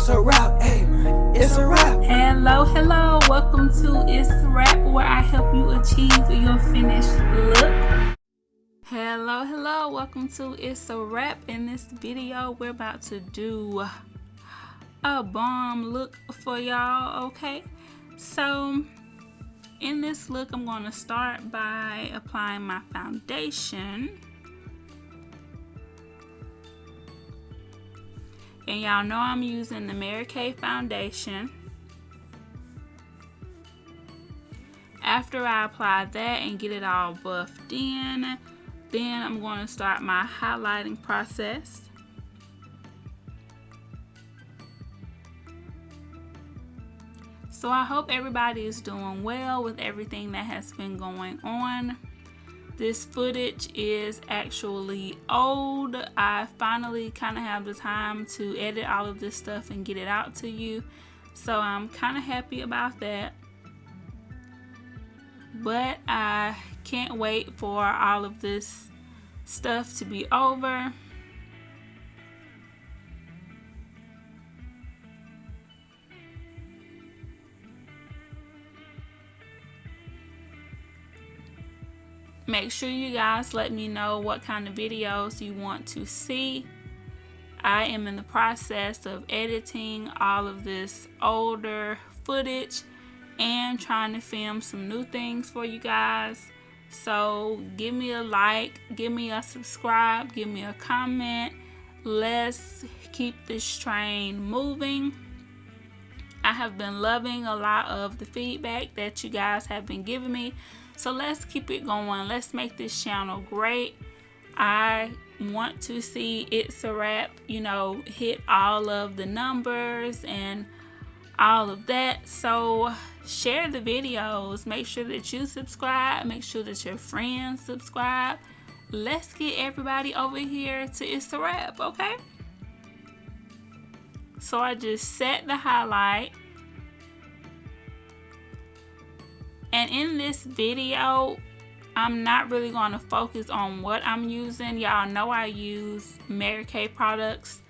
It's a wrap, hey man, it's a wrap. Hello, welcome to Itz Sirap, where I help you achieve your finished look. Hello, welcome to Itz Sirap. In this video, we're about to do a bomb look for y'all, okay? So, in this look, I'm going to start by applying my foundation. And y'all know I'm using the Mary Kay foundation. After I apply that and get it all buffed in, then I'm going to start my highlighting process. So I hope everybody is doing well with everything that has been going on. This footage is actually old. I finally kind of have the time to edit all of this stuff and get it out to you. So I'm kind of happy about that. But I can't wait for all of this stuff to be over. Make sure you guys let me know what kind of videos you want to see. I am in the process of editing all of this older footage and trying to film some new things for you guys. So give me a like, give me a subscribe, give me a comment. Let's keep this train moving. I have been loving a lot of the feedback that you guys have been giving me. So let's keep it going. Let's make this channel great. I want to see Itz Sirap, hit all of the numbers and all of that. So share the videos. Make sure that you subscribe. Make sure that your friends subscribe. Let's get everybody over here to Itz Sirap, okay? So I just set the highlight. And in this video, I'm not really going to focus on what I'm using. Y'all know I use Mary Kay products,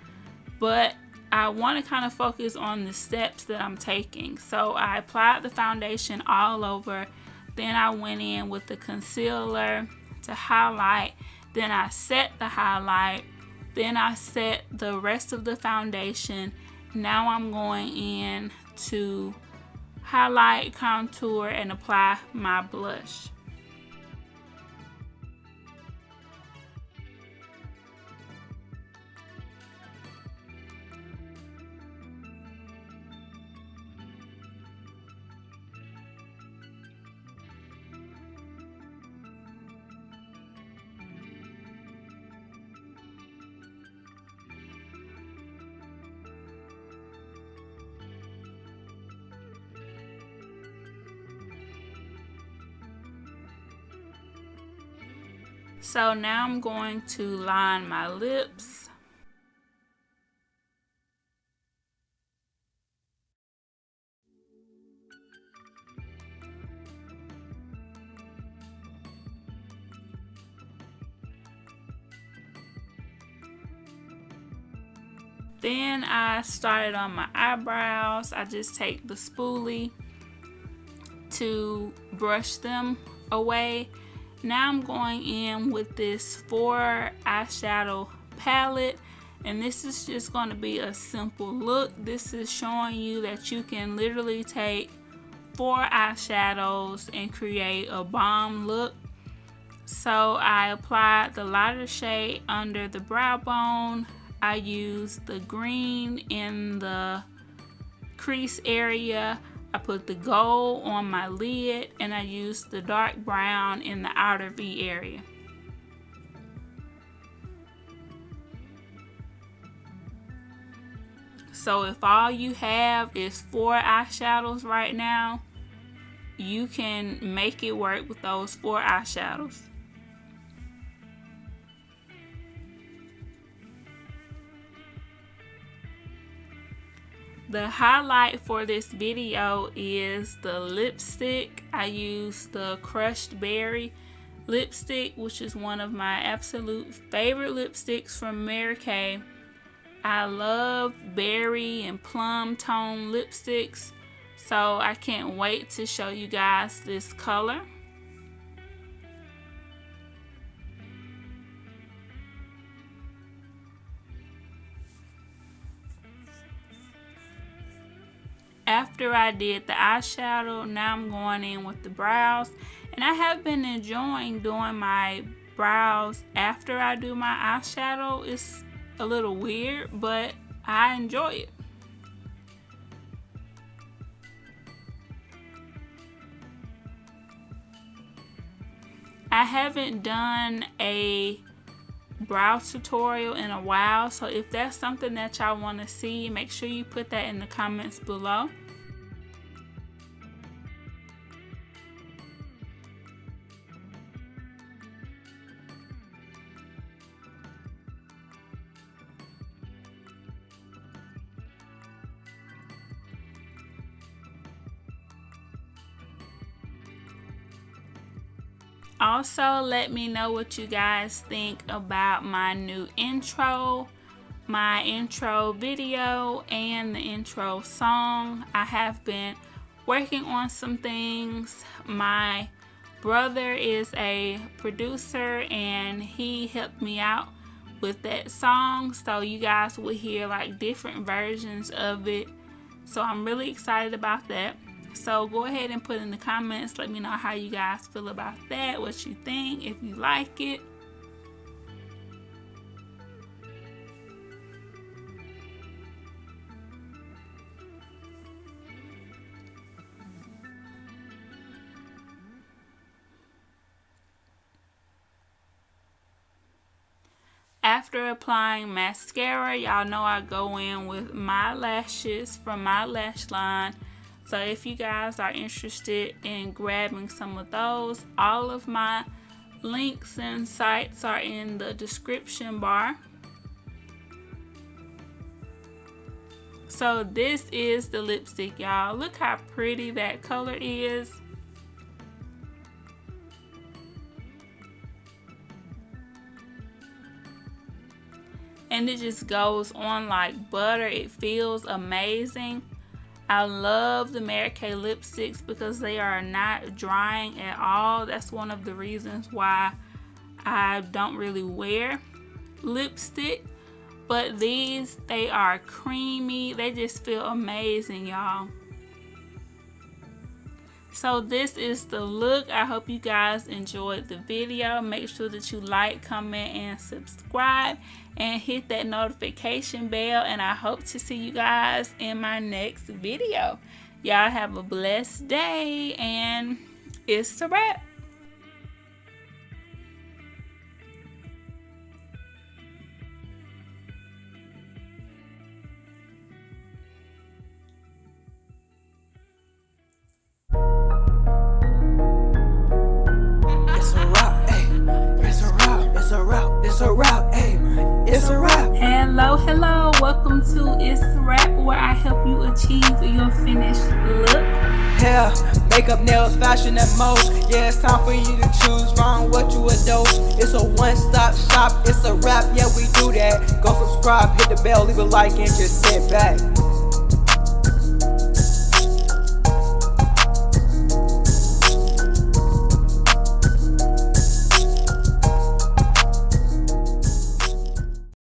but I want to kind of focus on the steps that I'm taking. So I applied the foundation all over. Then I went in with the concealer to highlight. Then I set the highlight. Then I set the rest of the foundation. Now I'm going in to highlight, contour, and apply my blush. So now I'm going to line my lips. Then I started on my eyebrows. I just take the spoolie to brush them away. Now I'm going in with this 4 eyeshadow palette, and this is just going to be a simple look. This is showing you that you can literally take 4 eyeshadows and create a bomb look. So I applied the lighter shade under the brow bone. I used the green in the crease area. I put the gold on my lid, and I used the dark brown in the outer V area. So if all you have is 4 eyeshadows right now, you can make it work with those 4 eyeshadows. The highlight for this video is the lipstick. I used the Crushed Berry lipstick, which is one of my absolute favorite lipsticks from Mary Kay. I love berry and plum tone lipsticks, so I can't wait to show you guys this color. After I did the eyeshadow, now I'm going in with the brows. And I have been enjoying doing my brows after I do my eyeshadow. It's a little weird, but I enjoy it. I haven't done a brow tutorial in a while, so if that's something that y'all want to see, make sure you put that in the comments below. Also, let me know what you guys think about my new intro, my intro video, and the intro song. I have been working on some things. My brother is a producer and he helped me out with that song, so you guys will hear like different versions of it. So I'm really excited about that. So go ahead and put in the comments, let me know how you guys feel about that, what you think, if you like it. After applying mascara, y'all know I go in with my lashes from my lash line. So if you guys are interested in grabbing some of those, all of my links and sites are in the description bar. So this is the lipstick, y'all. Look how pretty that color is. And it just goes on like butter. It feels amazing. I love the Mary Kay lipsticks because they are not drying at all. That's one of the reasons why I don't really wear lipstick. But these, they are creamy. They just feel amazing, y'all. So this is the look. I hope you guys enjoyed the video. Make sure that you like, comment, and subscribe. And hit that notification bell. And I hope to see you guys in my next video. Y'all have a blessed day. And it's a wrap. Hello, welcome to Itz Sirap, where I help you achieve your finished look. Hair, makeup, nails, fashion, and most. Yeah, it's time for you to choose wrong what you adore. It's a one-stop shop, it's a wrap, yeah, we do that. Go subscribe, hit the bell, leave a like, and just sit back.